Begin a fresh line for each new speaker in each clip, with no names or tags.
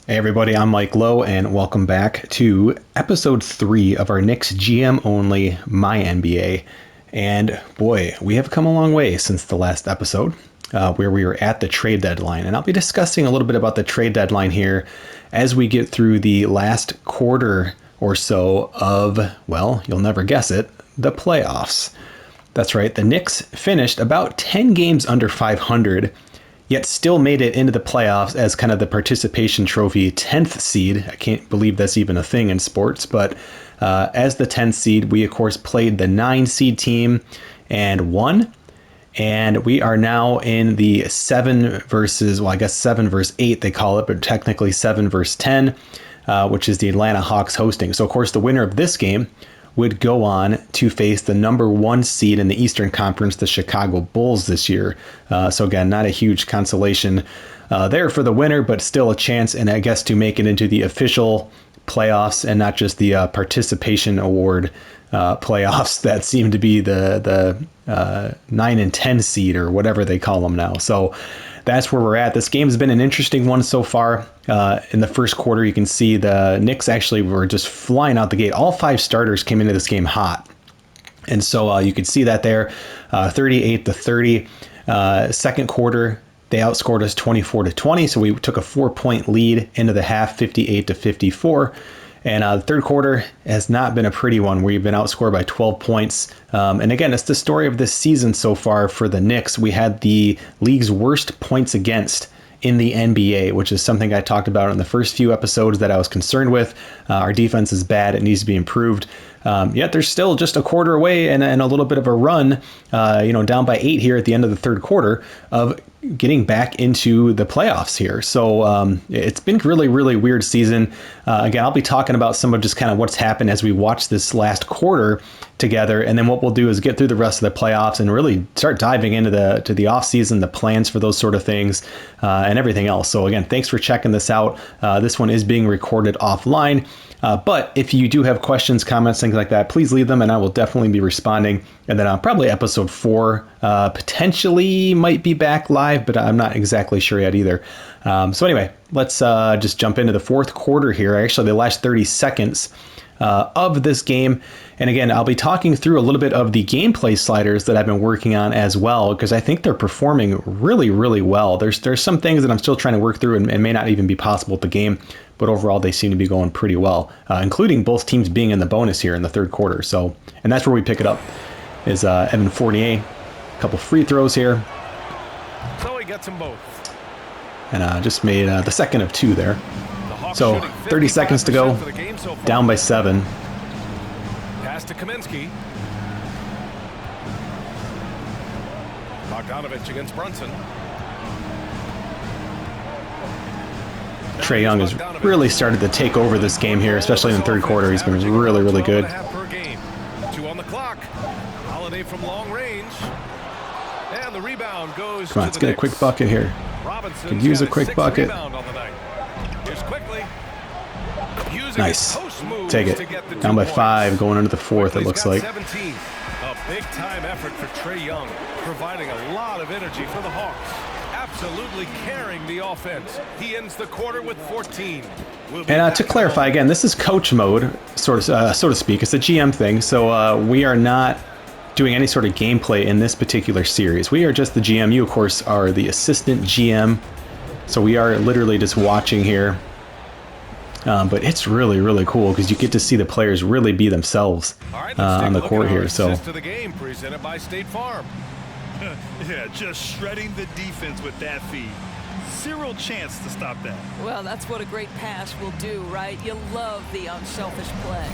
Hey everybody, I'm Mike Lowe, and welcome back to episode 3 of our Knicks GM only MyNBA. And boy, we have come a long way since the last episode, where we were at the trade deadline. And I'll be discussing a little bit about the trade deadline here as we get through the last quarter or so of, well, you'll never guess it, the playoffs. That's right, the Knicks finished about 10 games under 500, yet still made it into the playoffs as kind of the participation trophy 10th seed. I can't believe that's even a thing in sports, but as the 10th seed, we of course played the 9 seed team and won. And we are now in the 7 versus 8 they call it, but technically 7 versus 10, which is the Atlanta Hawks hosting. So of course the winner of this game would go on to face the number 1 seed in the Eastern Conference, the Chicago Bulls this year. So again, not a huge consolation there for the winner, but still a chance, and I guess to make it into the official playoffs and not just the participation award playoffs that seem to be the 9 and 10 seed or whatever they call them now. So that's where we're at. This game has been an interesting one so far. In the first quarter, you can see the Knicks actually were just flying out the gate. All 5 starters came into this game hot. And so you could see that there, 38-30. Second quarter, they outscored us 24-20. So we took a 4-point lead into the half, 58-54. And the third quarter has not been a pretty one. We've been outscored by 12 points. And again, it's the story of this season so far for the Knicks. We had the league's worst points against in the NBA, which is something I talked about in the first few episodes that I was concerned with. Our defense is bad. It needs to be improved. Yet there's still just a quarter away and a little bit of a run, down by 8 here at the end of the third quarter of getting back into the playoffs here. So it's been really, really weird season. Again, I'll be talking about some of just kind of what's happened as we watch this last quarter together. And then what we'll do is get through the rest of the playoffs and really start diving into the offseason, the plans for those sort of things, and everything else. So again, thanks for checking this out. This one is being recorded offline. But if you do have questions, comments, things like that, please leave them and I will definitely be responding. And then probably episode 4 potentially might be back live, but I'm not exactly sure yet either. So anyway, let's just jump into the fourth quarter here. Actually, the last 30 seconds of this game. And again, I'll be talking through a little bit of the gameplay sliders that I've been working on as well, because I think they're performing really, really well. There's some things that I'm still trying to work through and may not even be possible at the game, but overall they seem to be going pretty well, including both teams being in the bonus here in the third quarter. So, and that's where we pick it up, is Evan Fournier, a couple free throws here.
So he gets them both.
And just made the second of 2 there. So 30 seconds to go, down by 7.
Pass to Kaminsky. Bogdanovich against Brunson.
Trae Young has really started to take over this game here, especially in the third quarter. He's been really, really good.
2 on the clock. Holiday from long range. And the rebound goes.
Come on, let's get a quick bucket here. Could use a quick bucket. Nice. Take it. Down by 5, going into the fourth, it looks like.
17. A big-time effort for Trae Young, providing a lot of energy for the Hawks. Absolutely carrying the offense. He ends the quarter with 14.
And to clarify again, this is coach mode, so to speak. It's a GM thing, so we are not doing any sort of gameplay in this particular series. We are just the GM. You, of course, are the assistant GM, so we are literally just watching here. But it's really, really cool because you get to see the players really be themselves on the court here. So.
To the game presented by State Farm.
Yeah, just shredding the defense with that feed. Zero chance to stop that.
Well, that's what a great pass will do, right? You love the unselfish play.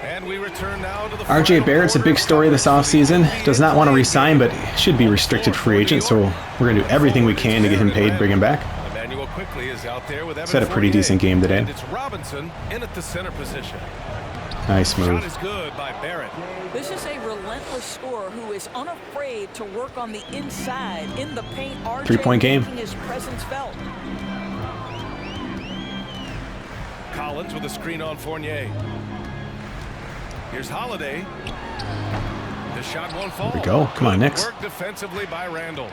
And we return now to the
RJ Barrett's a big story this offseason. Does not want to resign, but should be restricted free agent, so we're going to do everything we can to get him paid, bring him back. He's had a pretty decent game today.
It's Robinson in at the center position.
Nice move.
Shot is good by Barrett.
This is a relentless scorer who is unafraid to work on the inside in the paint. RJ
3-point game.
making his presence felt.
Collins with a screen on Fournier. Here's Holiday. The shot won't fall.
There we go. Come on, Knicks.
Work defensively by Randall.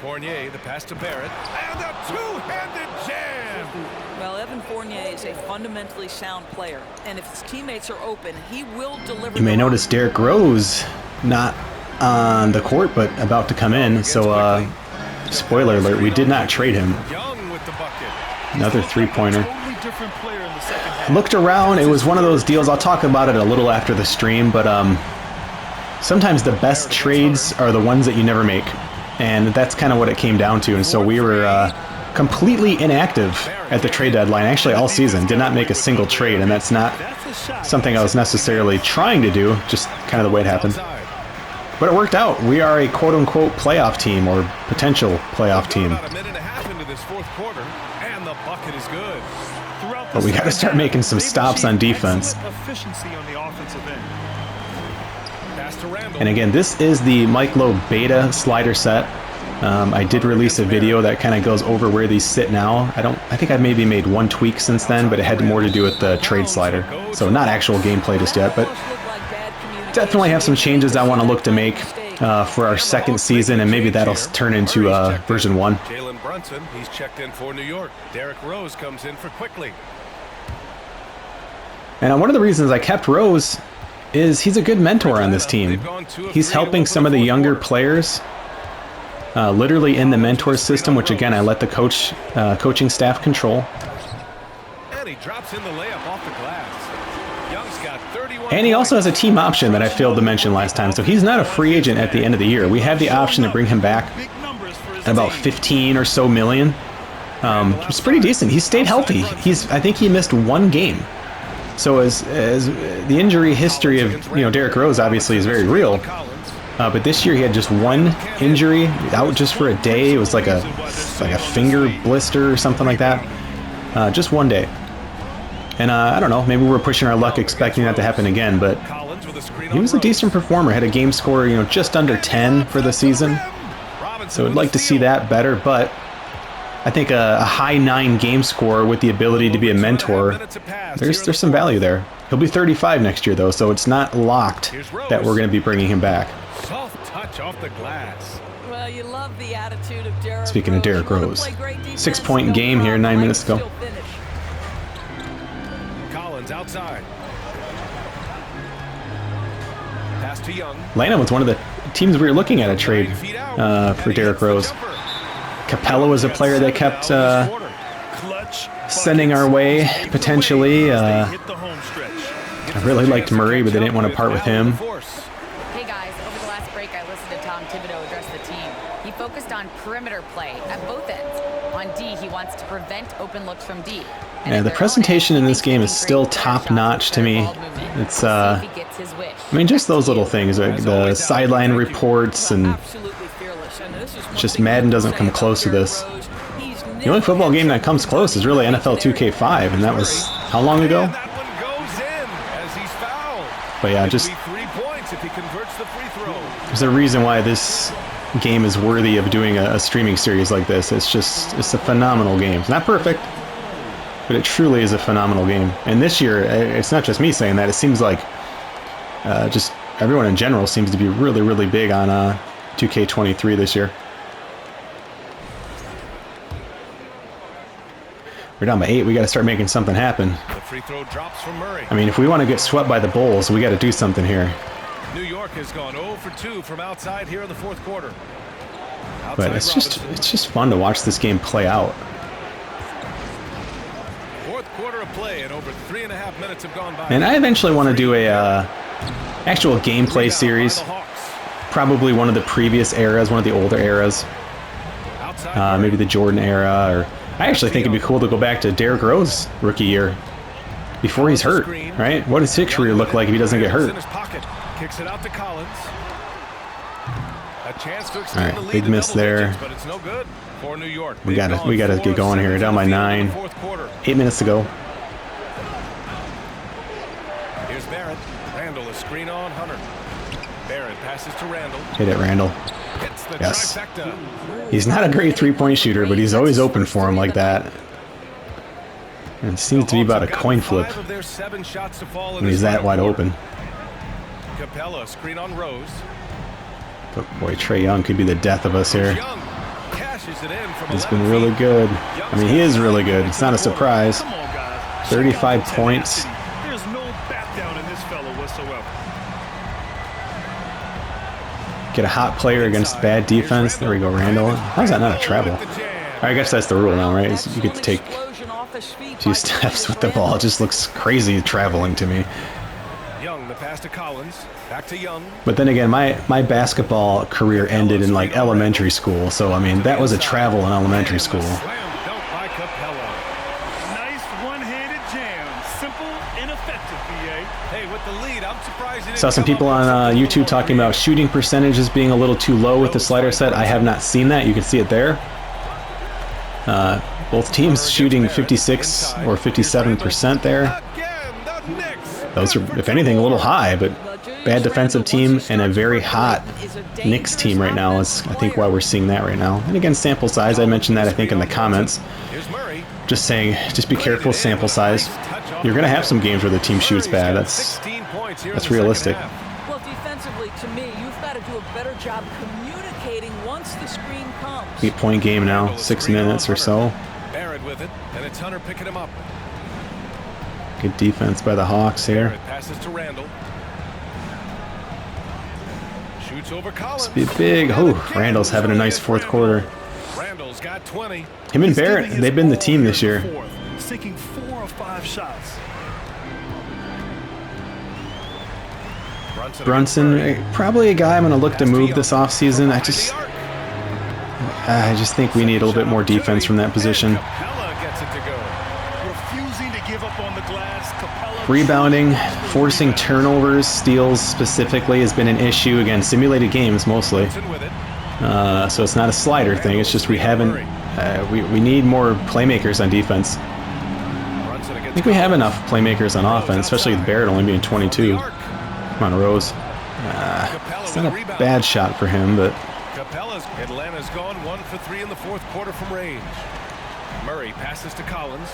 Fournier, the pass to Barrett, and a two-handed jam.
Well, Evan Fournier is a fundamentally sound player, and if his teammates are open, he will deliver.
You may notice Derrick Rose not on the court, but about to come in. So, spoiler alert, we did not trade him.
Young with the bucket.
Another three-pointer.
Totally different player in the second half.
Looked around. It was one of those deals. I'll talk about it a little after the stream, but sometimes the best trades are the ones that you never make. And that's kind of what it came down to. And so we were completely inactive at the trade deadline, actually all season. Did not make a single trade, and that's not something I was necessarily trying to do, just kind of the way it happened. But it worked out. We are a quote-unquote playoff team, or potential playoff team.
About a minute and a half into this fourth quarter, and the bucket is good.
But we got to start making some stops on defense.
Efficiency on the offensive end.
Pass to Randall.
And again, this is the Mike Lowe beta slider set. I did release a video that kind of goes over where these sit now. I think I've maybe made one tweak since then, but it had more to do with the trade slider. So not actual gameplay just yet, but definitely have some changes I want to look to make for our second season, and maybe that'll turn into version 1.
Jalen Brunson, he's checked in for New York. Derrick Rose comes in for Quickly.
And one of the reasons I kept Rose is he's a good mentor on this team. He's helping some of the younger players literally in the mentor system, which again I let the coaching staff control.
And he drops in the layup off the glass. Young's got 31.
And he also has a team option that I failed to mention last time, so he's not a free agent at the end of the year. We have the option to bring him back at about 15 or so million. It's pretty decent. He stayed healthy. I think he missed one game. So as the injury history of Derrick Rose obviously is very real, but this year he had just one injury, out just for a day. It was like a finger blister or something like that. Just one day. And I don't know, maybe we're pushing our luck expecting that to happen again, but he was a decent performer. Had a game score, just under 10 for the season. So I'd like to see that better, but I think a high 9 game score with the ability to be a mentor, there's some value there. He'll be 35 next year, though, so it's not locked that we're going to be bringing him back.
Soft touch off the glass.
Well, you love the attitude of Derrick.
Speaking of Derrick Rose, 6-point game here, 9 minutes to go.
Collins outside. Pass to Young.
Atlanta was one of the teams we were looking at a trade for Derrick Rose. Capella was a player they kept sending our way, potentially. I really liked Murray, but they didn't want to part with him.
Hey guys, over the last break I listened to Tom Thibodeau address the team. He focused on perimeter play at both ends. On D, he wants to prevent open looks from D.
Yeah, the presentation in this game is still top-notch to me. It's, I mean, just those little things, like the sideline reports, and just Madden doesn't come close to this. The only football game that comes close is really NFL 2K5, and that was how long ago? But yeah, just there's a reason why this game is worthy of doing a streaming series like this. It's a phenomenal game. It's not perfect, but it truly is a phenomenal game. And this year, it's not just me saying that. It seems like just everyone in general seems to be really, really big on 2K23 this year. We're down by 8. We got to start making something happen.
The free throw drops from Murray.
I mean, if we want to get swept by the Bulls, we got to do something here.
New York has gone 0 for 2 from outside here in the fourth quarter.
But it's just fun to watch this game play out.
Fourth quarter of play, and over 3.5 minutes have gone by.
And I eventually want to do a actual gameplay series. Probably one of the previous eras, one of the older eras. Maybe the Jordan era, or I actually think it'd be cool to go back to Derrick Rose rookie year before he's hurt, right? What does his career look like if he doesn't get hurt?
Kicks it out to Collins. A chance to
All
extend the
right,
lead
big
to
miss
double
there.
digits, but it's no good for New York.
We gotta get going here. Down by 9. 8 minutes to go.
Here's Barrett. Randall, a screen on Hunter. Barrett passes to Randall.
Hit it, Randall.
Hits the
Yes.
trifecta.
He's not a great three-point shooter, but he's always open for him like that. And it seems to be about a coin flip when he's that wide open.
Capella, screen on Rose.
But boy, Trae Young could be the death of us here.
Young cashes it in from
He's been really good. I mean, he is really good. It's not a surprise.
Come on, guys.
35 points.
There's no back down in this fellow whatsoever.
Get a hot player against bad defense. There we go, Randall. How's that not a travel? I guess that's the rule now, right? You get to take a few steps with the ball. It just looks crazy traveling to me.
Young, the pass to Collins. Back to Young.
But then again, my basketball career ended in like elementary school, so I mean that was a travel in elementary school.
Slam dunk by Capella.
Nice one-handed jam. Simple and effective, BA.
Hey, with the lead, I'm surprised he didn't
Saw some
come
people
up with
on
something a
YouTube
little
talking about
creative.
shooting percentages being a little too low with the slider set. I have not seen that. You can see it there. Both teams shooting 56 or 57% there.
Again, the Knicks.
Those are, if anything, a little high, but bad defensive team and a very hot Knicks team right now is, I think, why we're seeing that right now. And again, sample size, I mentioned that, I think, in the comments.
Here's Murray.
Just saying, just be careful with sample size. You're going to have some games where the team shoots bad. That's
16 points here in
that's
the second
realistic.
half.
Well, defensively, to me, you've got to do a better job communicating once the screen comes.
8-point game now, 6 minutes or so.
Barrett with it, and it's Hunter picking him up.
Good defense by the Hawks here.
Barrett passes to Randall. Shoots over Collins.
Be big. Oh, Randall's having a nice fourth quarter.
Randall's got 20.
Him and Barrett, they've been the team this year.
Sinking 4 or 5 shots.
Brunson, probably a guy I'm going to look to move this offseason. I just think we need a little bit more defense from that position.
Capella gets it to go.
Refusing to give up on the glass. Capella
Rebounding, forcing turnovers, steals specifically has been an issue. Again, simulated games mostly.
Brunson with it.
So it's not a slider thing. It's just we haven't. We need more playmakers on defense.
Brunson
I
against
think we have enough playmakers on offense, especially with Barrett only being 22. Come on, Rose. It's not a bad shot for him, but
Atlanta's gone 1 for 3 in the fourth quarter from range. Murray passes to Collins.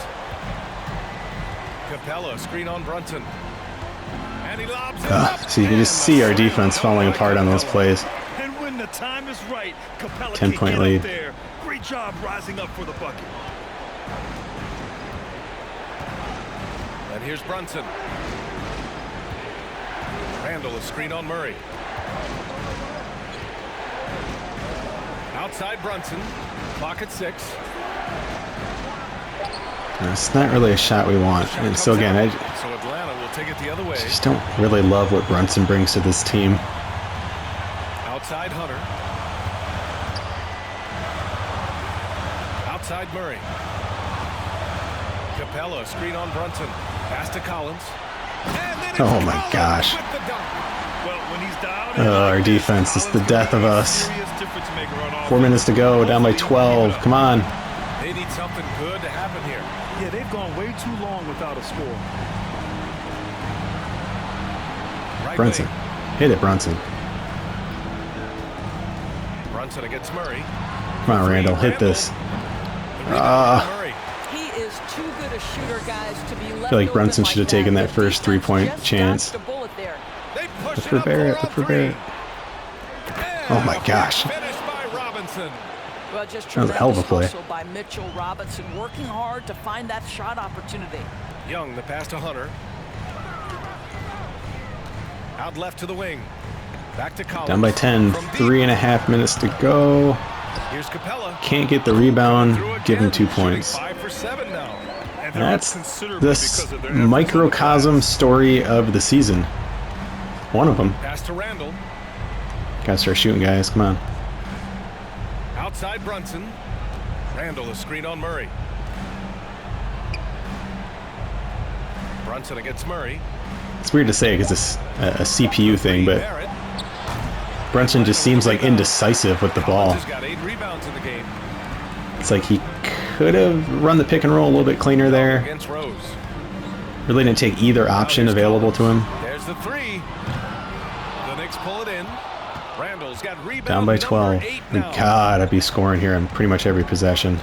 Capella screen on Brunson. And he lobs it up.
so you can just see our defense falling apart on those plays.
And when the time is right, Capella
10-point
can get
lead.
up there. Great job rising up for the bucket.
And here's Brunson. Randall is screen on Murray. Outside Brunson. Clock at 6.
It's not really a shot we want. And so again, I
So Atlanta will take it the other way.
just don't really love what Brunson brings to this team.
Outside Hunter. Outside Murray. Capella screen on Brunson. Pass to Collins. And then it's
Oh my
Collins
gosh.
with the dunk.
Well, when he's dialed
Our defense is the death of us. 4 minutes to go, down by 12. Come on.
They need something good to happen here.
Yeah, they've gone way too long without a score.
Right
Brunson.
wing.
Hit it, Brunson.
Brunson against Murray.
Come on, Randall. Hit this.
The rebound by Murray.
He is too good a shooter, guys, to be left
I feel like
open
Brunson
like
should have taken that
The
first
defense
three-point
just
chance.
dodged a bullet there.
They push
Look
it
for
up
Barrett.
a
Look for
three.
Barrett. Oh my gosh.
Finish by Robinson.
Well, just
That was a hell of a play.
tremendous hustle by Mitchell Robinson, working hard to find that shot opportunity.
Young, the pass to Hunter. Out left to the wing. Back to Collins.
Down by 10.
From deep.
3.5 minutes to go.
Here's Capella.
Can't get the rebound.
Through
Give him
again.
2 points.
Shooting 5 for 7 now.
And they're up
That's
considerably
this
because of their efforts on the
microcosm
glass.
story of the season. One of them.
Pass to Randall.
Gotta start shooting, guys. Come on.
Outside Brunson. Randall is screen on Murray. Brunson against Murray.
It's weird to say because it's a CPU thing, but
Barrett.
Brunson just seems like indecisive with the ball.
Collins has got 8 rebounds in the game.
It's like he could have run the pick and roll a little bit cleaner there.
Against Rose.
Really didn't take either option available to him.
There's the 3. The Knicks pull it in. Randall's got rebound
Down by
number
12.
8 now.
God, I'd be scoring here on pretty much every possession.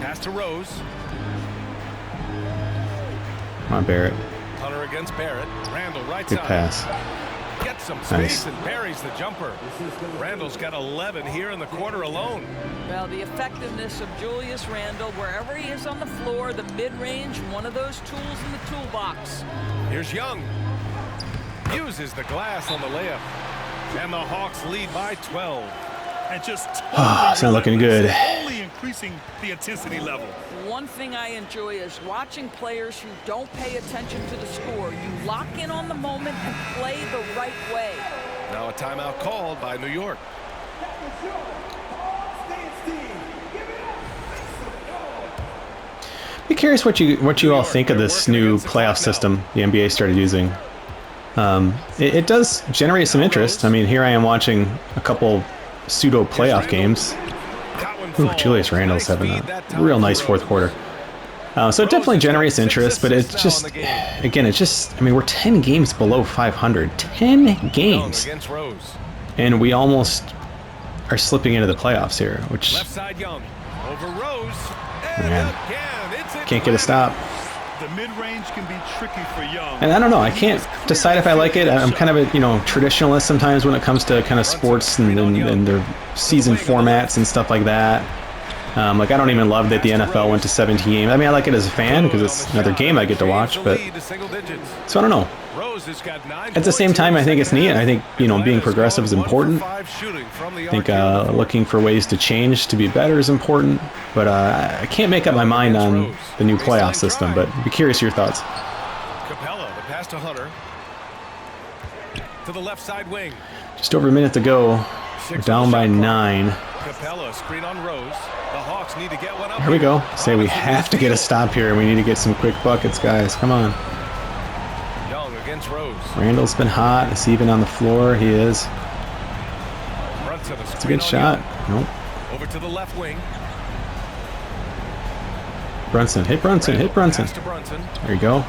Pass to Rose.
Come on, Barrett.
Hunter against Barrett. Randall right
Good
side.
pass.
Gets some space
Nice.
and buries the jumper. Randall's got 11 here in the quarter alone.
Well, the effectiveness of Julius Randle, wherever he is on the floor, the mid-range, one of those tools in the toolbox.
Here's Young. Uses the glass on the layup. And the Hawks lead by 12.
And just
It's not looking good.
Only increasing the intensity level.
One thing I enjoy is watching players who don't pay attention to the score. You lock in on the moment and play the right way.
Now a timeout called by New York.
Be curious what you all think of this new playoff system the NBA started using. It does generate some interest. I mean, here I am watching a couple pseudo playoff games. Ooh, Julius Randle's having a real nice fourth quarter. So it definitely generates interest, but it's just, again, it's just, I mean, we're 10 games below 500. 10 games. And we almost are slipping into the playoffs here, which,
Left side Young. Over Rose.
man, can't get a stop.
The mid-range can be tricky for Young.
And I don't know, I can't decide if I like it. I'm kind of a, traditionalist sometimes when it comes to kind of sports and their season formats and stuff like that. Like, I don't even love that the NFL went to 17 games. I mean, I like it as a fan because it's another game I get to watch, but so I don't know. At the same time, I think it's neat. I think, being progressive is important. I think looking for ways to change to be better is important. But I can't make up my mind on the new playoff system, but I'd be curious your thoughts.
Capella, the pass to Hunter. To the left side wing.
Just over a minute to go. We're down by 9.
Capella, screen on Rose. The Hawks need to get one up.
Here we go. Say we have to get a stop here, and we need to get some quick buckets, guys. Come on.
Young against Rose.
Randall's been hot. Is he even on the floor? He is.
Brunson,
It's a good shot. Nope.
Over to the left wing.
Brunson. Hit Brunson. Hit Brunson.
Pass to Brunson.
There you go.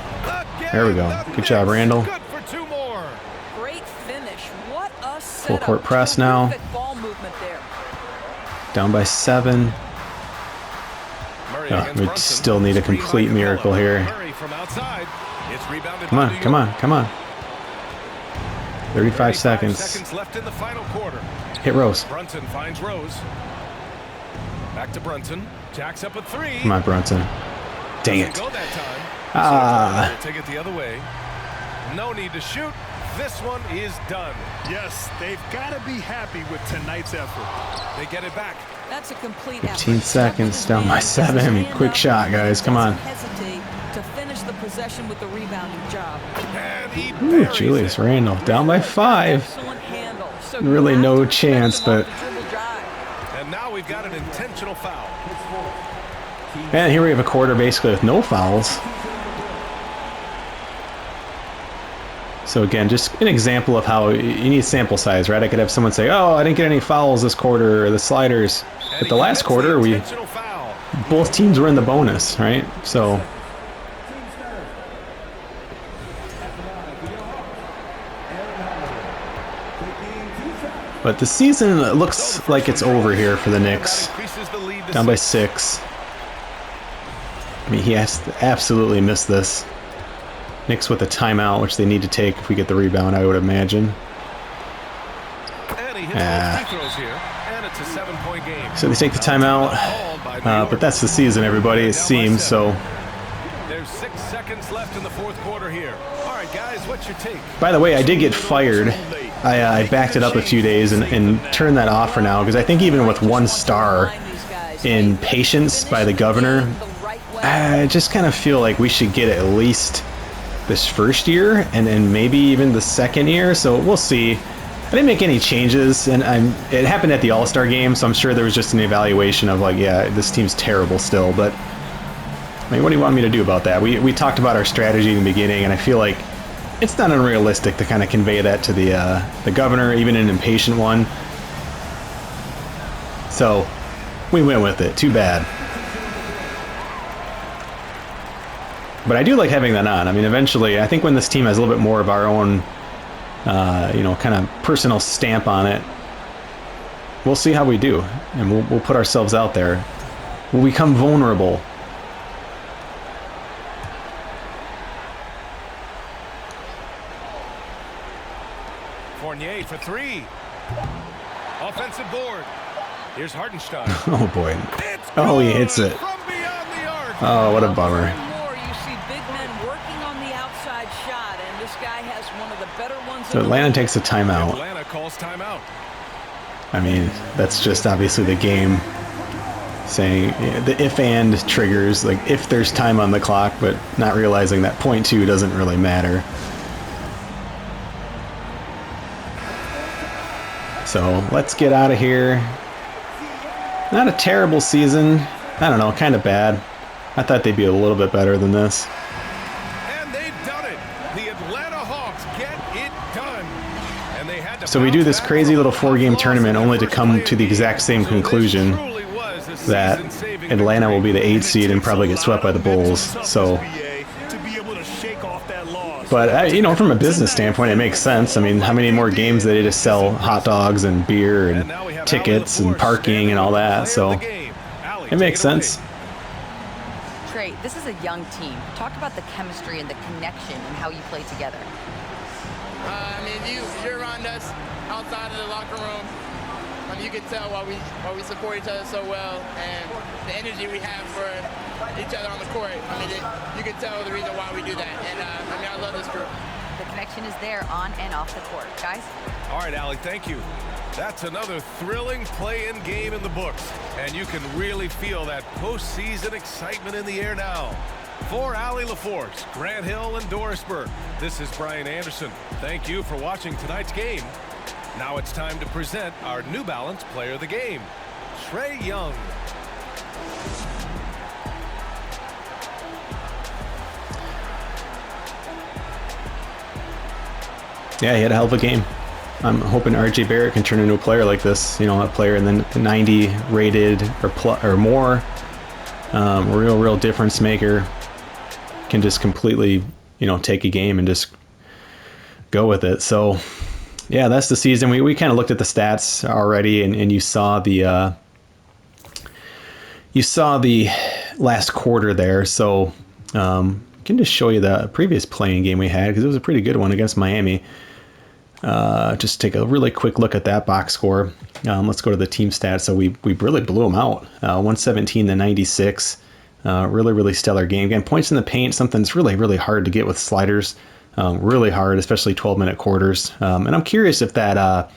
There we go. Good job, Randall.
Good for 2 more.
Great finish. What a
Full
setup.
court press now.
Terrific ball movement there.
Down by 7.
Murray
Oh,
against
we
Brunson.
still need a complete miracle here.
Murray from outside. It's rebounded
Come
by
on,
New
come
York.
on, come on. 35 seconds.
Seconds left in the final quarter.
Hit Rose.
Brunson finds Rose. Back to Brunson. Jacks up a 3.
Come on, Brunson. Dang
Doesn't
it.
go that time.
Ah.
So take it the other way. No need to shoot. This one is done.
Yes, they've got to be happy with tonight's effort.
They get it back.
That's a complete
15
effort.
seconds, down by 7.
Stand
Quick
up,
shot, guys. Come on.
doesn't hesitate to finish the possession with the rebounding job.
And he
Ooh,
buries
Julius
it.
Randle. Down by 5.
Excellent handle. So
Really
you have
no
to
chance,
defend
but-
them off the dribble drive.
And now we've got an intentional foul.
And here we have a quarter basically with no fouls. So again, just an example of how you need sample size, right? I could have someone say, oh, I didn't get any fouls this quarter, or the sliders. But the last quarter,
Intentional foul.
both teams were in the bonus, right? So but the season looks like it's over here for the Knicks.
Increases the lead to
Down by
6.
6. I mean, he has to absolutely miss this. Knicks with a timeout, which they need to take if we get the rebound, I would imagine.
And he hits both free throws here. And it's a 7-point game.
So they take the timeout.
Called by New York.
But that's the season, everybody, it
Down by
seems.
7.
So,
There's 6 seconds left in the fourth quarter here. All right, guys, what's your take?
by the way, I did get fired. I backed it up a few days and turned that off for now, because I think even with 1 star in patience by the governor, I just kind of feel like we should get at least this first year and then maybe even the second year. So we'll see. I didn't make any changes, and it happened at the All-Star game, so I'm sure there was just an evaluation of like, yeah, this team's terrible still. But I mean, what do you want me to do about that? We talked about our strategy in the beginning, and I feel like it's not unrealistic to kind of convey that to the governor, even an impatient one. So we went with it. Too bad. But I do like having that on. I mean, eventually, I think when this team has a little bit more of our own, kind of personal stamp on it, we'll see how we do, and we'll put ourselves out there. will become vulnerable.
Fournier for three. Offensive board. Here's Hartenstein.
Oh boy.
It's
Oh, he
good
hits it.
from beyond the arc.
Oh, what a bummer.
More, you see big men working on the outside shot, and this guy has one of the better ones.
So
in the
Atlanta
league.
takes a timeout.
Atlanta calls timeout.
I mean, that's just obviously the game saying the if and triggers, like if there's time on the clock, but not realizing that .2 doesn't really matter. So let's get out of here. Not a terrible season. I don't know, kind of bad. I thought they'd be a little bit better than this.
And they've done it. The Atlanta Hawks get it done. And they had to
So we do this
bounce back
crazy
from
little
a
4-game
loss
tournament
in
only to
their
come
first
to the
play-in
exact same
game. So this
conclusion
truly was a
that
season-saving
Atlanta
victory.
will be the 8th seed and probably get
Takes a
swept by the
lot of mental
Bulls. So,
toughness, BA, to be able to shake off that loss.
but you know, from a business standpoint, it makes sense. I mean, how many more games they just sell hot dogs and beer
And
and
now we have
tickets
Allie
and
LaForce
parking and all
standing
that?
with the
So
player of the game. Allie,
it
take
makes
away.
sense.
Trey, this is a young team. Talk about the chemistry and the connection and how you play together.
I mean, you're around us outside of the locker room. You can tell why we support each other so well, and the energy we have for each other on the court. I mean, you can tell the reason why we do that. And I mean, I love this group.
The connection is there on and off the court. Guys?
All right, Allie, thank you. That's another thrilling play-in game in the books, and you can really feel that postseason excitement in the air now. For Allie LaForce, Grant Hill, and Doris Burke, this is Brian Anderson. Thank you for watching tonight's game. Now it's time to present our New Balance Player of the Game, Trae Young.
Yeah, he had a hell of a game. I'm hoping RJ Barrett can turn into a player like this. You know, a player in the 90 rated or more. Real difference maker. Can just completely, you know, take a game and just go with it. So, yeah, that's the season. We kind of looked at the stats already, and you saw the last quarter there. So, I can just show you the previous playing game we had because it was a pretty good one against Miami. Just take a really quick look at that box score. Let's go to the team stats. So we really blew them out, 117 to 96. Really stellar game. Again, points in the paint, something that's really hard to get with sliders. Really hard, especially 12-minute quarters. And I'm curious if that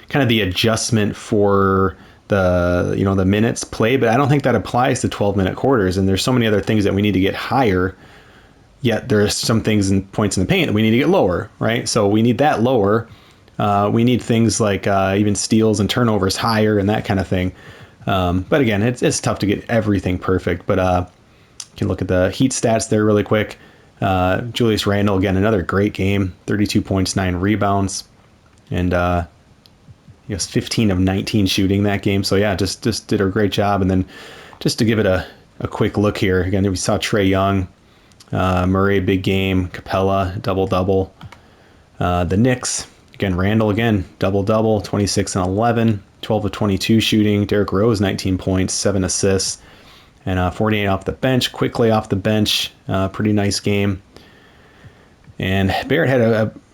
kind of the adjustment for the minutes played, but I don't think that applies to 12-minute quarters. And there's so many other things that we need to get higher. Yet there's some things in points in the paint that we need to get lower, right? So we need that lower. We need things like even steals and turnovers higher and that kind of thing. But again, it's tough to get everything perfect. But you can look at the Heat stats there really quick. Julius Randle, again, another great game. 32 points, 9 rebounds. And he was 15 of 19 shooting that game. So yeah, just did a great job. And then just to give it a quick look here, again, we saw Trae Young. Murray, big game. Capella, double-double. The Knicks, again, Randall, double-double, 26 and 11, 12 of 22 shooting. Derrick Rose, 19 points, 7 assists, and 48 off the bench, quickly off the bench. Pretty nice game. And Barrett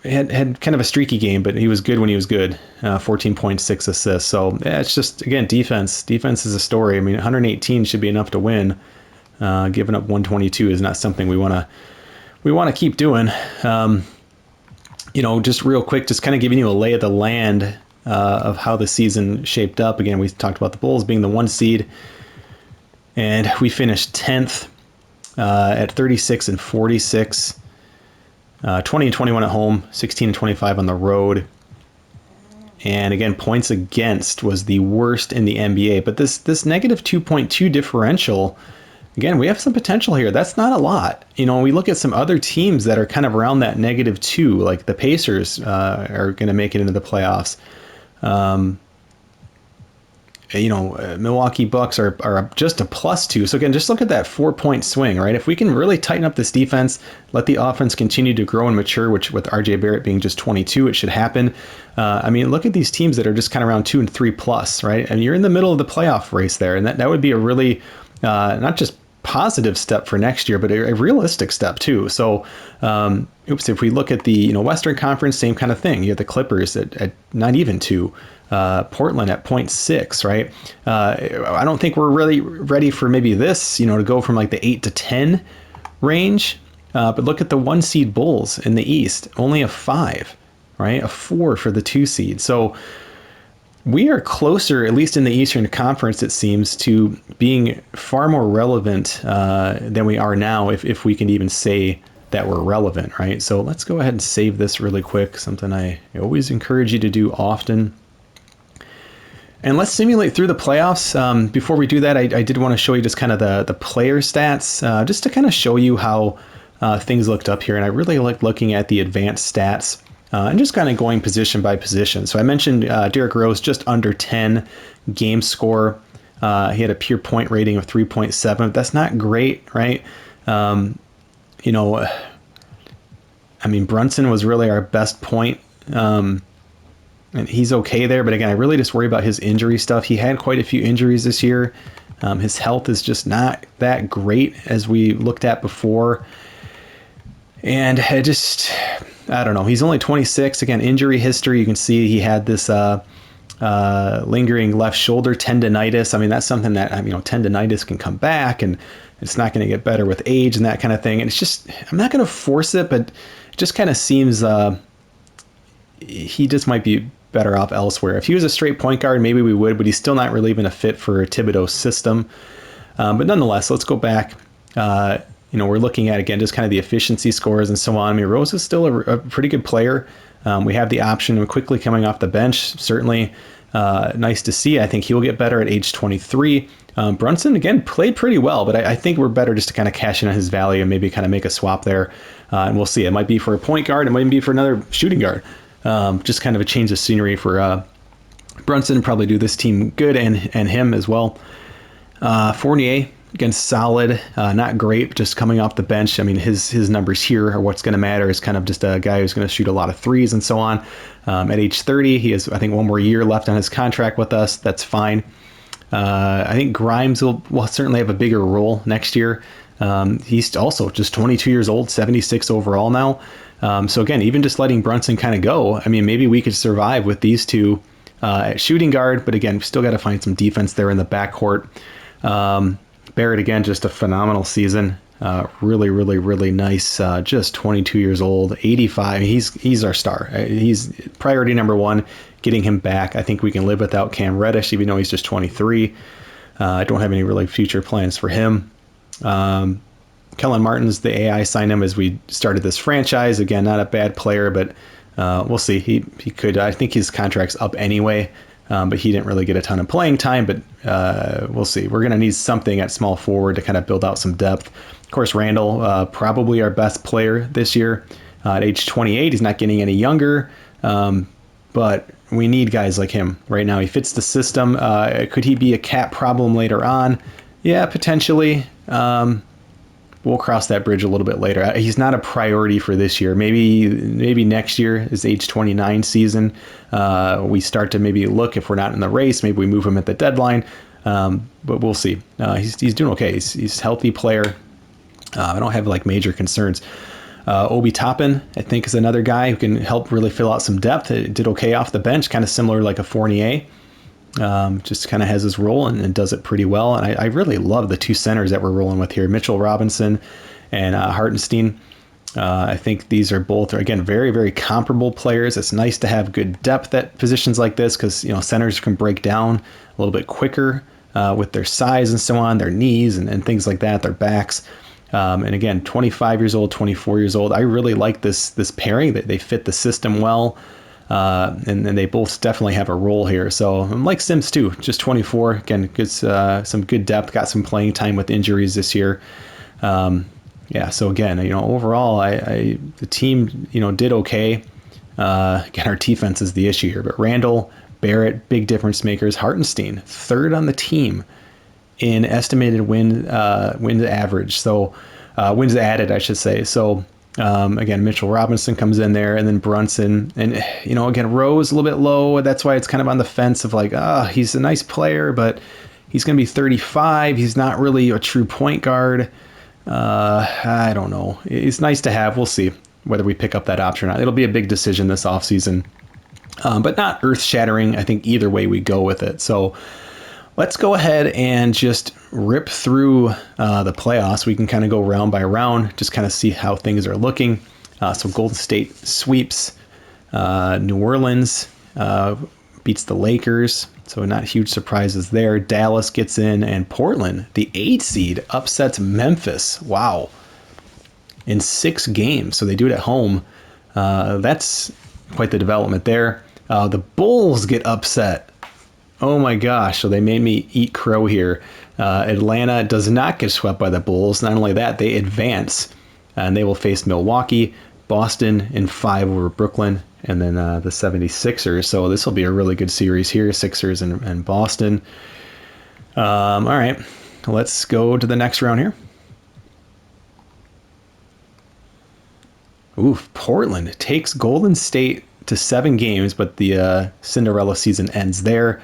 had kind of a streaky game, but he was good when he was good. 14.6 assists. So yeah, it's just, again, defense. Defense is a story. I mean, 118 should be enough to win. Giving up 122 is not something we want to keep doing. Just real quick, just kind of giving you a lay of the land of how the season shaped up. Again, we talked about the Bulls being the 1 seed, and we finished 10th at 36 and 46, 20 and 21 at home, 16 and 25 on the road. And again, points against was the worst in the NBA. But this negative 2.2 differential. Again, we have some potential here. That's not a lot. We look at some other teams that are kind of around that -2, like the Pacers are going to make it into the playoffs. Milwaukee Bucks are just a +2. So again, just look at that 4-point swing, right? If we can really tighten up this defense, let the offense continue to grow and mature, which with RJ Barrett being just 22, it should happen. Look at these teams that are just kind of around 2 and 3+, right? And you're in the middle of the playoff race there, and that would be a really not just positive step for next year, but a realistic step too. So, if we look at the Western Conference, same kind of thing. You have the Clippers at not even 2, Portland at 0.6, right? I don't think we're really ready for maybe this, to go from like the 8 to 10 range. But look at the 1 seed Bulls in the East, only a 5, right? A 4 for the 2 seed. So we are closer, at least in the Eastern Conference, it seems, to being far more relevant than we are now, if we can even say that we're relevant, right? So let's go ahead and save this really quick, something I always encourage you to do often. And let's simulate through the playoffs. Before we do that, I did want to show you just kind of the player stats, just to kind of show you how things looked up here. And I really like looking at the advanced stats. And just kind of going position by position. So I mentioned Derrick Rose just under 10 game score. He had a pure point rating of 3.7. That's not great, right? I mean, Brunson was really our best point. And he's okay there. But again, I really just worry about his injury stuff. He had quite a few injuries this year. His health is just not that great as we looked at before. And I don't know. He's only 26. Again, injury history. You can see he had this lingering left shoulder tendonitis. I mean, that's something that, tendonitis can come back, and it's not going to get better with age and that kind of thing. And it's just, I'm not going to force it, but it just kind of seems he just might be better off elsewhere. If he was a straight point guard, maybe we would, but he's still not really even a fit for Thibodeau's system. But nonetheless, let's go back. We're looking at, again, just kind of the efficiency scores and so on. I mean, Rose is still a pretty good player. We have the option of quickly coming off the bench. Certainly nice to see. I think he'll get better at age 23. Brunson, again, played pretty well, but I think we're better just to kind of cash in on his value and maybe kind of make a swap there. And we'll see. It might be for a point guard. It might be for another shooting guard. Just kind of a change of scenery for Brunson. Probably do this team good and him as well. Fournier, again, solid, not great, but just coming off the bench. I mean, his numbers here are what's going to matter. Is kind of just a guy who's going to shoot a lot of threes and so on. At age 30, he has, I think, 1 more year left on his contract with us. That's fine. I think Grimes will certainly have a bigger role next year. He's also just 22 years old, 76 overall now. So again, even just letting Brunson kind of go, I mean, maybe we could survive with these two at shooting guard. But again, we still got to find some defense there in the backcourt. Barrett, again, just a phenomenal season. Really, really, really nice. Just 22 years old, 85. He's our star. He's priority number 1. Getting him back. I think we can live without Cam Reddish, even though he's just 23. I don't have any really future plans for him. Kellen Martin's the AI signed him as we started this franchise. Again, not a bad player, but we'll see. He could. I think his contract's up anyway. But he didn't really get a ton of playing time, but we'll see. We're going to need something at small forward to kind of build out some depth. Of course, Randall, probably our best player this year. At age 28, he's not getting any younger, but we need guys like him right now. He fits the system. Could he be a cap problem later on? Yeah, potentially. We'll cross that bridge a little bit later. He's not a priority for this year. Maybe next year, his age 29 season, we start to maybe look, if we're not in the race, maybe we move him at the deadline. But we'll see. He's doing okay. He's a healthy player. I don't have like major concerns. Obi Toppin, I think, is another guy who can help really fill out some depth. It did okay off the bench, kind of similar like a Fournier. Just kind of has his role and does it pretty well. And I really love the 2 centers that we're rolling with here, Mitchell Robinson and Hartenstein. I think these are both, again, very, very comparable players. It's nice to have good depth at positions like this because, centers can break down a little bit quicker with their size and so on, their knees and things like that, their backs. And again, 25 years old, 24 years old. I really like this pairing. That they fit the system well. And they both definitely have a role here. So I'm like Sims too, just 24. Again, gets some good depth, got some playing time with injuries this year. So again, overall, the team, did okay. Again, our defense is the issue here, but Randall, Barrett, big difference makers. Hartenstein, 3rd on the team in estimated wins average. So wins added, I should say. So again, Mitchell Robinson comes in there, and then Brunson, and again, Rose a little bit low. That's why it's kind of on the fence of like, he's a nice player, but He's going to be 35. He's not really a true point guard. I don't know. It's nice to have. We'll see whether we pick up that option or not. It'll be a big decision this offseason, but not earth-shattering. I think either way we go with it. So let's go ahead and just rip through the playoffs. We can kind of go round by round, just kind of see how things are looking. So Golden State sweeps. New Orleans beats the Lakers. So not huge surprises there. Dallas gets in, and Portland, the 8 seed, upsets Memphis. Wow. In 6 games. So they do it at home. That's quite the development there. The Bulls get upset. Oh my gosh. So they made me eat crow here. Atlanta does not get swept by the Bulls. Not only that, they advance, and they will face Milwaukee, Boston in 5 over Brooklyn, and then the 76ers. So this will be a really good series here, Sixers and Boston. All right, let's go to the next round here. Ooh, Portland takes Golden State to 7 games, but the Cinderella season ends there.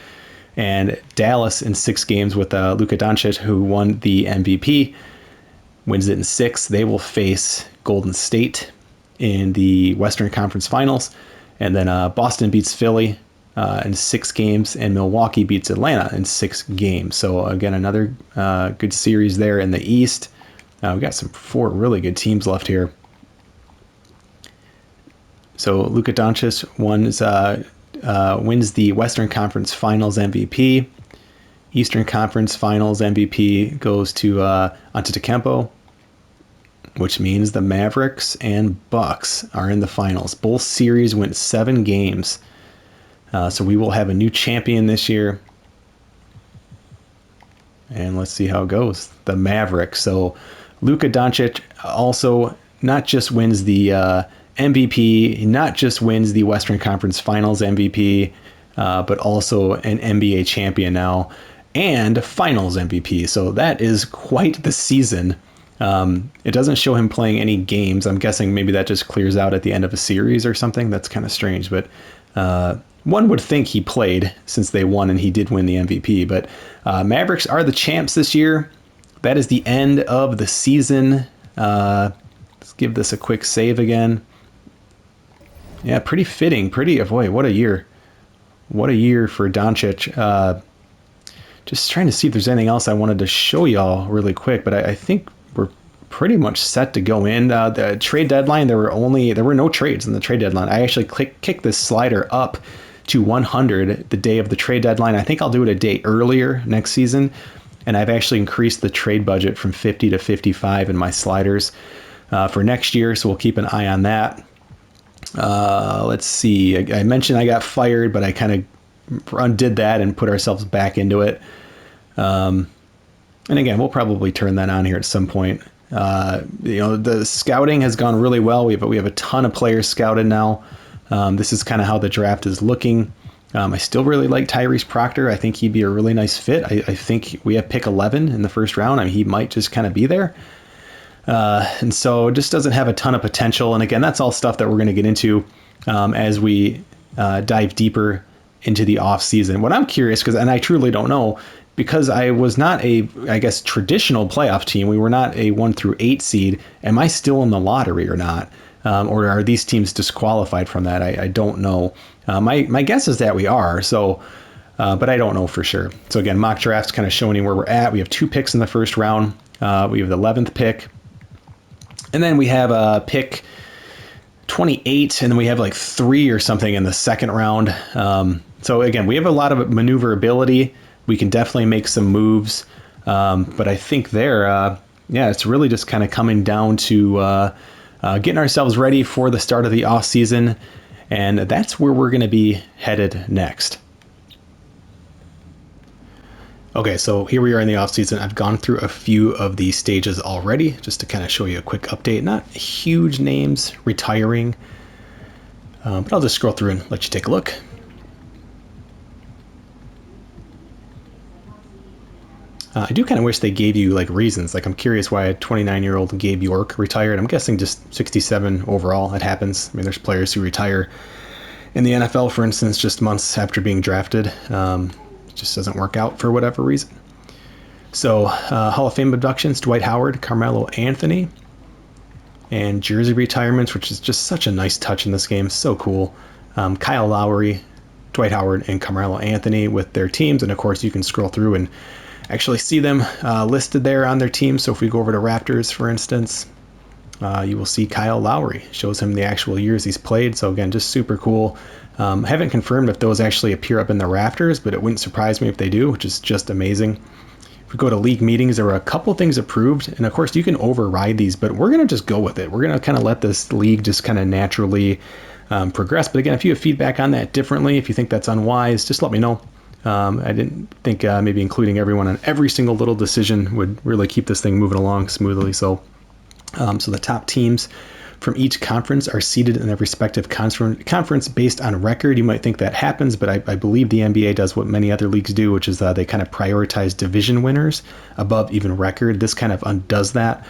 And Dallas in 6 games with Luka Doncic, who won the MVP, wins it in 6. They will face Golden State in the Western Conference Finals. And then Boston beats Philly in 6 games, and Milwaukee beats Atlanta in 6 games. So again, another good series there in the East. We got 4 really good teams left here. So Luka Doncic wins the Western Conference Finals MVP. Eastern Conference Finals MVP goes to Antetokounmpo, which means the Mavericks and Bucks are in the finals. Both series went 7 games. So we will have a new champion this year. And let's see how it goes. The Mavericks. So Luka Doncic also not just wins the MVP, not just wins the Western Conference Finals MVP, but also an NBA champion now and Finals MVP. So that is quite the season. It doesn't show him playing any games. I'm guessing maybe that just clears out at the end of a series or something. That's kind of strange, but one would think he played since they won, and he did win the MVP. But Mavericks are the champs this year. That is the end of the season. Let's give this a quick save again. Yeah, pretty fitting. Boy, what a year. What a year for Doncic. Just trying to see if there's anything else I wanted to show y'all really quick, but I think we're pretty much set to go in. The trade deadline, there were no trades in the trade deadline. I actually kicked this slider up to 100 the day of the trade deadline. I think I'll do it a day earlier next season, and I've actually increased the trade budget from 50 to 55 in my sliders for next year, so we'll keep an eye on that. Let's see. I mentioned I got fired, but I kind of undid that and put ourselves back into it. And again, we'll probably turn that on here at some point. The scouting has gone really well. We have a ton of players scouted now. This is kind of how the draft is looking. I still really like Tyrese Proctor. I think he'd be a really nice fit. I think we have pick 11 in the first round. I mean, he might just kind of be there. And so it just doesn't have a ton of potential. And again, that's all stuff that we're going to get into as we dive deeper into the off season. What I'm curious, and I truly don't know, because I was not a, traditional playoff team. We were not a 1 through 8 seed. Am I still in the lottery or not? Or are these teams disqualified from that? I don't know. My guess is that we are. So, but I don't know for sure. So again, mock draft's kind of showing you where we're at. We have 2 picks in the first round. We have the 11th pick. And then we have pick 28, and then we have like 3 or something in the second round. So again, we have a lot of maneuverability. We can definitely make some moves. But I think it's really just kind of coming down to getting ourselves ready for the start of the off season. And that's where we're going to be headed next. Okay, so here we are in the offseason. I've gone through a few of these stages already, just to kind of show you a quick update. Not huge names retiring, but I'll just scroll through and let you take a look. I do kind of wish they gave you like reasons. Like, I'm curious why a 29-year-old Gabe York retired. I'm guessing just 67 overall. It happens. I mean, there's players who retire in the NFL, for instance, just months after being drafted. Just doesn't work out for whatever reason. So Hall of Fame inductions, Dwight Howard, Carmelo Anthony, and jersey retirements, which is just such a nice touch in this game. So cool. Kyle Lowry, Dwight Howard, and Carmelo Anthony with their teams. And of course, you can scroll through and actually see them listed there on their team. So if we go over to Raptors, for instance, you will see Kyle Lowry. Shows him the actual years he's played. So again, just super cool. Haven't confirmed if those actually appear up in the rafters, but it wouldn't surprise me if they do, which is just amazing. If we go to league meetings, there were a couple things approved, and of course you can override these, but we're going to just go with it. We're going to kind of let this league just kind of naturally progress. But again, if you have feedback on that differently, if you think that's unwise, just let me know. I didn't think maybe including everyone on every single little decision would really keep this thing moving along smoothly. So the top teams from each conference are seeded in their respective conference based on record. You might think that happens, but I believe the NBA does what many other leagues do, which is they kind of prioritize division winners above even record. This kind of undoes that.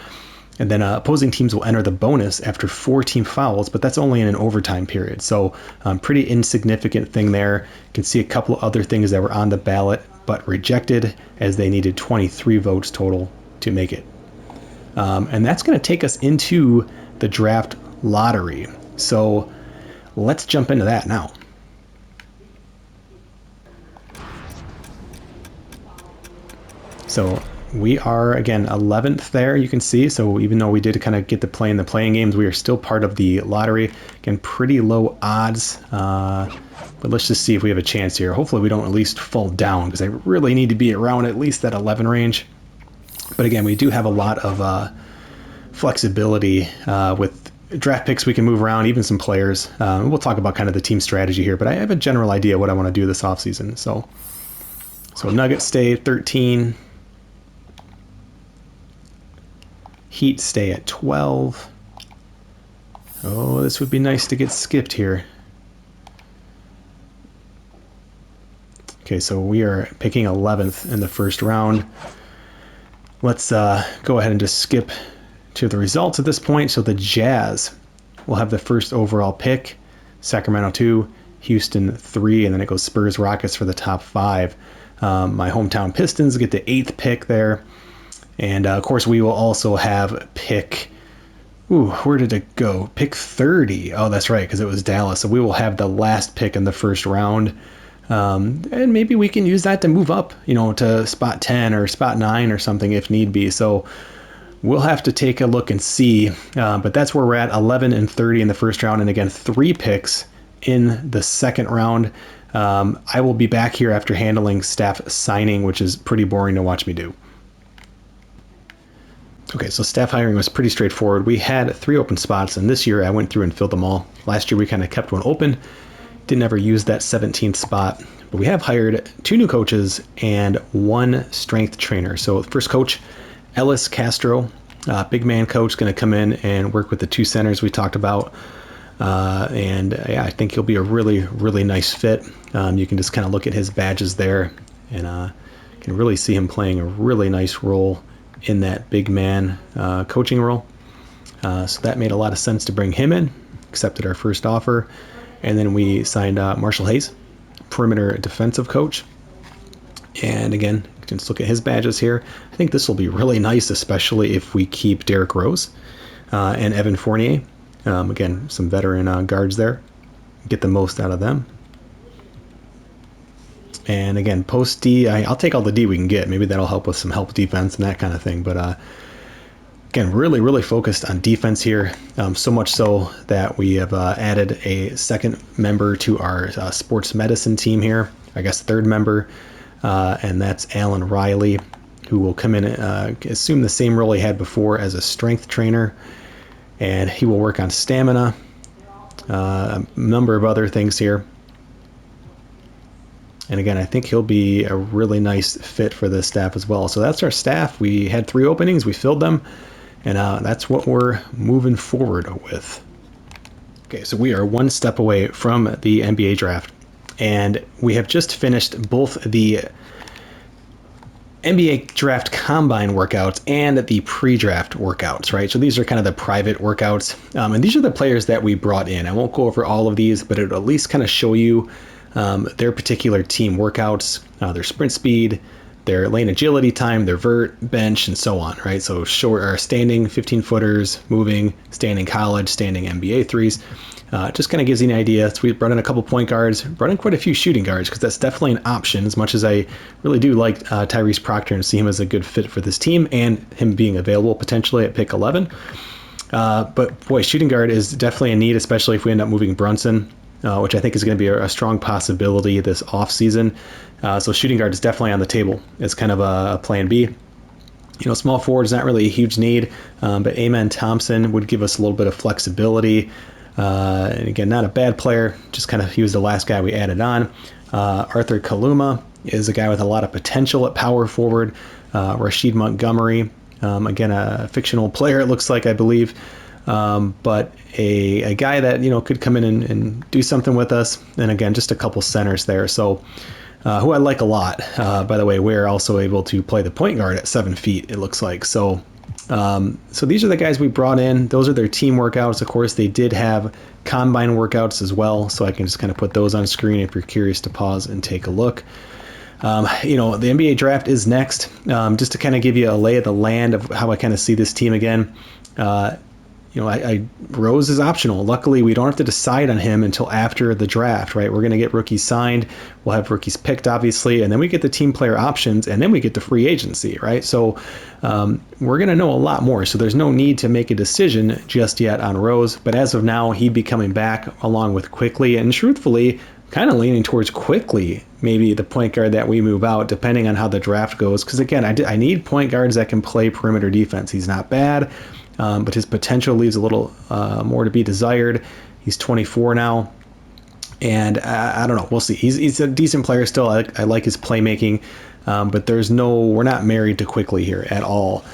And then opposing teams will enter the bonus after 4 team fouls, but that's only in an overtime period. So pretty insignificant thing there. You can see a couple of other things that were on the ballot but rejected, as they needed 23 votes total to make it. And that's going to take us into the draft lottery. So let's jump into that now. So we are, again, 11th there, you can see. So even though we did kind of get to play in the playing games, we are still part of the lottery. Again, pretty low odds. But let's just see if we have a chance here. Hopefully we don't at least fall down, because I really need to be around at least that 11 range. But again, we do have a lot of flexibility with draft picks. We can move around, even some players. We'll talk about kind of the team strategy here, but I have a general idea what I want to do this offseason. So Nuggets stay at 13. Heat stay at 12. Oh, this would be nice to get skipped here. Okay, so we are picking 11th in the first round. Let's go ahead and just skip to the results at this point. So the Jazz will have the first overall pick, Sacramento 2, Houston 3, and then it goes Spurs, Rockets for the top 5. My hometown Pistons get the 8th pick there. And of course, we will also have pick, where did it go? Pick 30. Oh, that's right, because it was Dallas. So we will have the last pick in the first round. And maybe we can use that to move up, to spot 10 or spot 9 or something if need be. So we'll have to take a look and see. But that's where we're at, 11 and 30 in the first round. And again, 3 picks in the second round. I will be back here after handling staff signing, which is pretty boring to watch me do. Okay, so staff hiring was pretty straightforward. We had 3 open spots, and this year I went through and filled them all. Last year we kind of kept one open. Didn't ever use that 17th spot. But we have hired 2 new coaches and 1 strength trainer. So first coach, Ellis Castro, big man coach, going to come in and work with the 2 centers we talked about. I think he'll be a really, really nice fit. You can just kind of look at his badges there and can really see him playing a really nice role in that big man coaching role. So that made a lot of sense to bring him in. Accepted our first offer. And then we signed Marshall Hayes, perimeter defensive coach. And again, just look at his badges here. I think this will be really nice, especially if we keep Derrick Rose and Evan Fournier. Again, some veteran guards there. Get the most out of them. And again, post D, I'll take all the D we can get. Maybe that'll help with some help defense and that kind of thing. But again, really, really focused on defense here. So much so that we have added a second member to our sports medicine team here. I guess 3rd member. And that's Alan Riley, who will come in and assume the same role he had before as a strength trainer. And he will work on stamina, a number of other things here. And again, I think he'll be a really nice fit for this staff as well. So that's our staff. We had 3 openings. We filled them. And that's what we're moving forward with. Okay, so we are 1 step away from the NBA draft. And we have just finished both the NBA draft combine workouts and the pre-draft workouts, right? So these are kind of the private workouts. And these are the players that we brought in. I won't go over all of these, but it'll at least kind of show you their particular team workouts, their sprint speed, their lane agility time, their vert, bench, and so on, right? So short or standing 15-footers, moving, standing college, standing NBA threes. Just kind of gives you an idea. So we brought in a couple point guards, brought in quite a few shooting guards, because that's definitely an option, as much as I really do like Tyrese Proctor and see him as a good fit for this team, and him being available potentially at pick 11. But boy, shooting guard is definitely a need, especially if we end up moving Brunson, which I think is going to be a strong possibility this offseason. So shooting guard is definitely on the table. It's kind of a plan B. Small forward is not really a huge need, but Amen Thompson would give us a little bit of flexibility. And again, not a bad player, just kind of he was the last guy we added on. Arthur Kaluma is a guy with a lot of potential at power forward. Rashid Montgomery, again, a fictional player, it looks like, I believe. But a guy that, could come in and do something with us. And again, just a couple centers there. So who I like a lot. By the way, we're also able to play the point guard at 7 feet, it looks like. So these are the guys we brought in. Those are their team workouts. Of course, they did have combine workouts as well. So I can just kind of put those on screen if you're curious to pause and take a look. The NBA draft is next. Just to kind of give you a lay of the land of how I kind of see this team again. Rose is optional. Luckily, we don't have to decide on him until after the draft, right? We're going to get rookies signed. We'll have rookies picked, obviously, and then we get the team player options, and then we get the free agency, right? So we're going to know a lot more. So there's no need to make a decision just yet on Rose. But as of now, he'd be coming back along with Quickly, and truthfully, kind of leaning towards Quickly, maybe the point guard that we move out, depending on how the draft goes. Because again, I need point guards that can play perimeter defense. He's not bad. But his potential leaves a little more to be desired. He's 24 now, and I don't know. We'll see. He's a decent player still. I like his playmaking, but we're not married to Quickly here at all.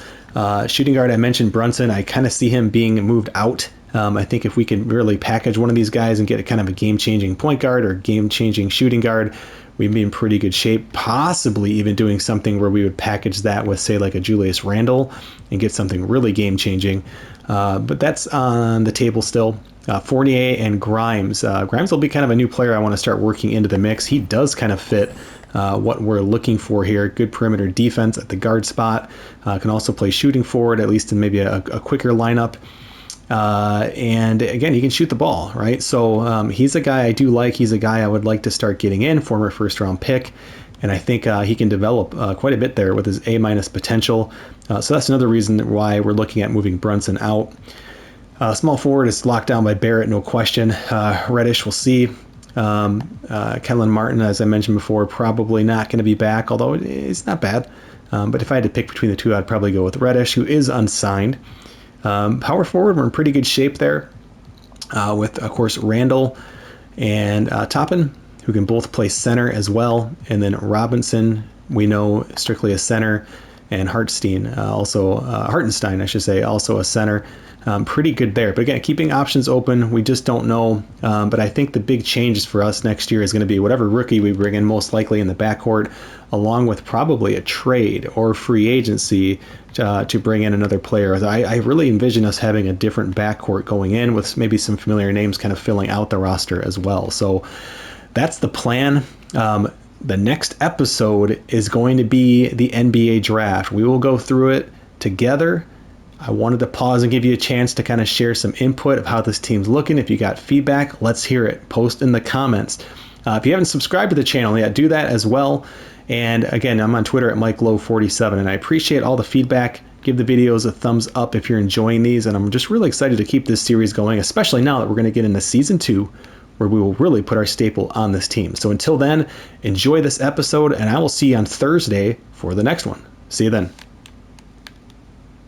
Shooting guard, I mentioned Brunson. I kind of see him being moved out. I think if we can really package one of these guys and get a kind of a game-changing point guard or game-changing shooting guard, we'd be in pretty good shape, possibly even doing something where we would package that with, say, like a Julius Randle and get something really game-changing. But that's on the table still. Fournier and Grimes. Grimes will be kind of a new player I want to start working into the mix. He does kind of fit what we're looking for here. Good perimeter defense at the guard spot. Can also play shooting forward, at least in maybe a quicker lineup. And again, he can shoot the ball, right? So he's a guy I do like. He's a guy I would like to start getting in, former first-round pick. And I think he can develop quite a bit there with his A- potential. So that's another reason why we're looking at moving Brunson out. Small forward is locked down by Barrett, no question. Reddish, we'll see. Kellen Martin, as I mentioned before, probably not going to be back, although it's not bad. But if I had to pick between the two, I'd probably go with Reddish, who is unsigned. Power forward, we're in pretty good shape there with, of course, Randall and Toppin, who can both play center as well. And then Robinson, we know, strictly a center, and Hartenstein, also a center. Pretty good there. But again, keeping options open, we just don't know. But I think the big changes for us next year is going to be whatever rookie we bring in, most likely in the backcourt, along with probably a trade or free agency to bring in another player. I really envision us having a different backcourt going in with maybe some familiar names kind of filling out the roster as well. So that's the plan. The next episode is going to be the NBA draft. We will go through it together. I wanted to pause and give you a chance to kind of share some input of how this team's looking. If you got feedback, let's hear it. Post in the comments. If you haven't subscribed to the channel yet, do that as well. And again, I'm on Twitter at MikeLowe47, and I appreciate all the feedback. Give the videos a thumbs up if you're enjoying these, and I'm just really excited to keep this series going, especially now that we're going to get into Season 2, where we will really put our staple on this team. So until then, enjoy this episode, and I will see you on Thursday for the next one. See you then.